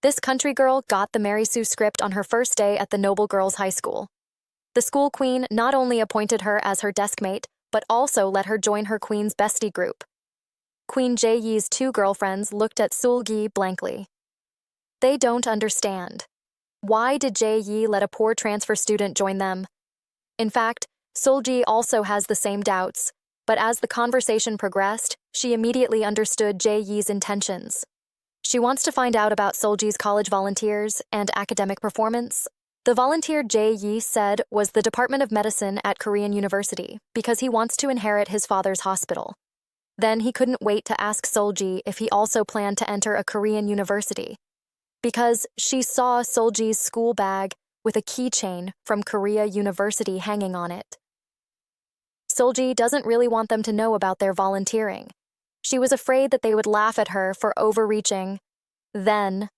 This country girl got the Mary Sue script on her first day at the Noble Girls High School. The school queen not only appointed her as her deskmate, but also let her join her queen's bestie group. Queen Jae-yi's two girlfriends looked at Seul-gi blankly. They don't understand. Why did Jae-yi let a poor transfer student join them? In fact, Seul-gi also has the same doubts, but as the conversation progressed, she immediately understood Jae-yi's intentions. She wants to find out about Seul-gi's college volunteers and academic performance. The volunteer Jae-yi said was the Department of Medicine at Korean University because he wants to inherit his father's hospital. Then he couldn't wait to ask Seul-gi if he also planned to enter a Korean university, because she saw Seul-gi's school bag with a keychain from Korea University hanging on it. Seul-gi doesn't really want them to know about their volunteering. She was afraid that they would laugh at her for overreaching. Then,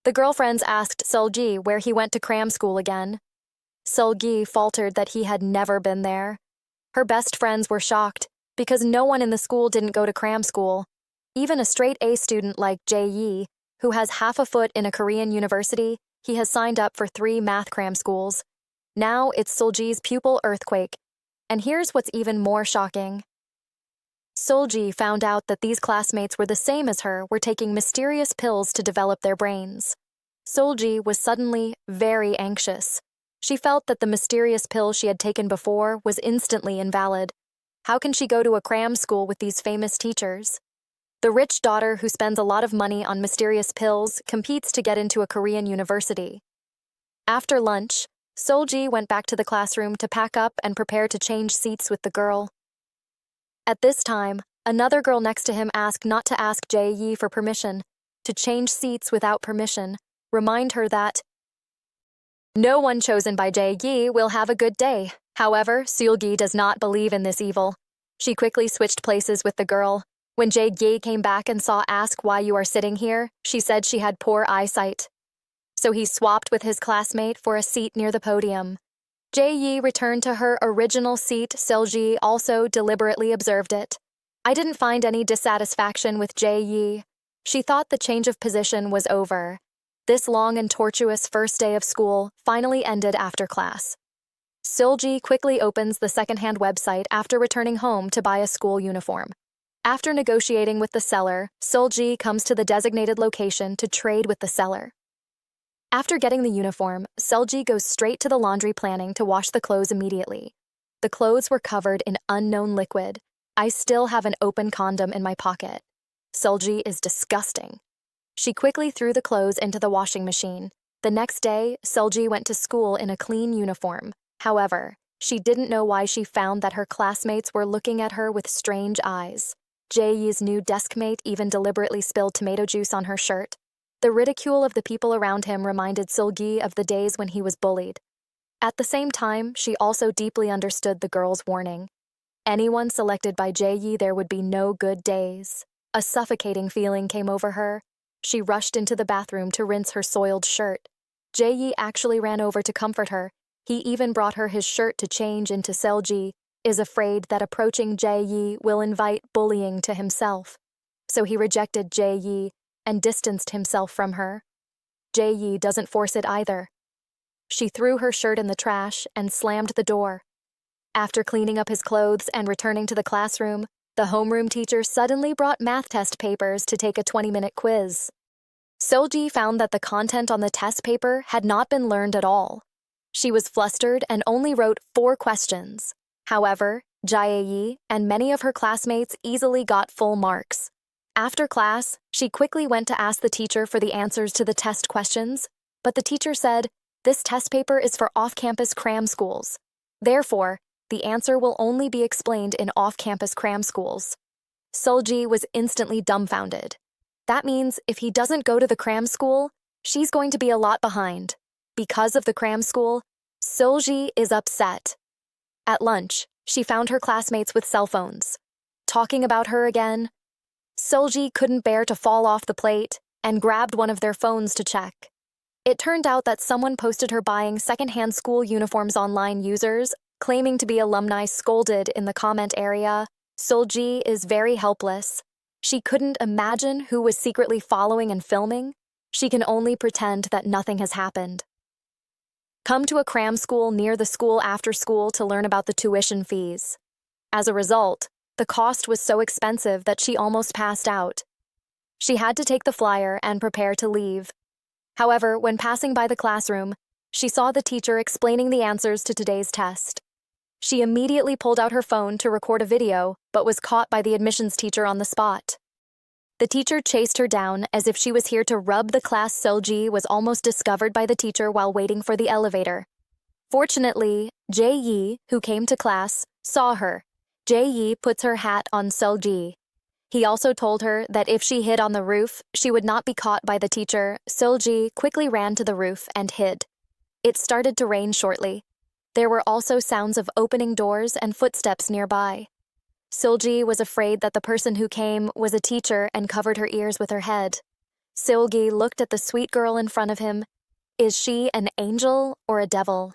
the girlfriends asked Seul-gi where he went to cram school again. Seul-gi faltered that he had never been there. Her best friends were shocked because no one in the school didn't go to cram school. Even a straight-A student like Jae-yi, who has half a foot in a Korean university, he has signed up for 3 math cram schools. Now it's Seul-gi's pupil earthquake. And here's what's even more shocking. Seul-gi found out that these classmates were the same as her were taking mysterious pills to develop their brains. Seul-gi was suddenly very anxious. She felt that the mysterious pill she had taken before was instantly invalid. How can she go to a cram school with these famous teachers? The rich daughter who spends a lot of money on mysterious pills competes to get into a Korean university. After lunch, Seul-gi went back to the classroom to pack up and prepare to change seats with the girl. At this time, another girl next to him asked not to ask Jae-yi for permission, to change seats without permission, remind her that no one chosen by Jae-yi will have a good day. However, Seul-gi does not believe in this evil. She quickly switched places with the girl. When Jae-yi came back and saw ask why you are sitting here, she said she had poor eyesight. So he swapped with his classmate for a seat near the podium. Jae-yi returned to her original seat. Seul-gi also deliberately observed it. I didn't find any dissatisfaction with Jae-yi. She thought the change of position was over. This long and tortuous first day of school finally ended after class. Seul-gi quickly opens the secondhand website after returning home to buy a school uniform. After negotiating with the seller, Seul-gi comes to the designated location to trade with the seller. After getting the uniform, Seul-gi goes straight to the laundry planning to wash the clothes immediately. The clothes were covered in unknown liquid. I still have an open condom in my pocket. Seul-gi is disgusting. She quickly threw the clothes into the washing machine. The next day, Seul-gi went to school in a clean uniform. However, she didn't know why she found that her classmates were looking at her with strange eyes. Jae-yi's new deskmate even deliberately spilled tomato juice on her shirt. The ridicule of the people around him reminded Seul-gi of the days when he was bullied. At the same time, she also deeply understood the girl's warning. Anyone selected by Jae-yi, there would be no good days. A suffocating feeling came over her. She rushed into the bathroom to rinse her soiled shirt. Jae-yi actually ran over to comfort her. He even brought her his shirt to change into. Seul-gi is afraid that approaching Jae-yi will invite bullying to himself. So he rejected Jae-yi and distanced himself from her. Jae-yi doesn't force it either. She threw her shirt in the trash and slammed the door. After cleaning up his clothes and returning to the classroom, the homeroom teacher suddenly brought math test papers to take a 20-minute quiz. Seul-gi found that the content on the test paper had not been learned at all. She was flustered and only wrote 4 questions. However, Jae-yi and many of her classmates easily got full marks. After class, she quickly went to ask the teacher for the answers to the test questions, but the teacher said, "This test paper is for off-campus cram schools. Therefore, the answer will only be explained in off-campus cram schools." Seul-gi was instantly dumbfounded. That means if he doesn't go to the cram school, she's going to be a lot behind. Because of the cram school, Seul-gi is upset. At lunch, she found her classmates with cell phones. Talking about her again, Seul-gi couldn't bear to fall off the plate and grabbed one of their phones to check. It turned out that someone posted her buying secondhand school uniforms online. Users, claiming to be alumni, scolded in the comment area. Seul-gi is very helpless. She couldn't imagine who was secretly following and filming. She can only pretend that nothing has happened. Come to a cram school near the school after school to learn about the tuition fees. As a result, the cost was so expensive that she almost passed out. She had to take the flyer and prepare to leave. However, when passing by the classroom, she saw the teacher explaining the answers to today's test. She immediately pulled out her phone to record a video, but was caught by the admissions teacher on the spot. The teacher chased her down as if she was here to rub the class. Woo Seul-gi was almost discovered by the teacher while waiting for the elevator. Fortunately, Joo Ye-ri, who came to class, saw her. Joo Ye-ri puts her hat on Seul-gi. He also told her that if she hid on the roof, she would not be caught by the teacher. Seul-gi quickly ran to the roof and hid. It started to rain shortly. There were also sounds of opening doors and footsteps nearby. Seul-gi was afraid that the person who came was a teacher and covered her ears with her head. Seul-gi looked at the sweet girl in front of him. Is she an angel or a devil?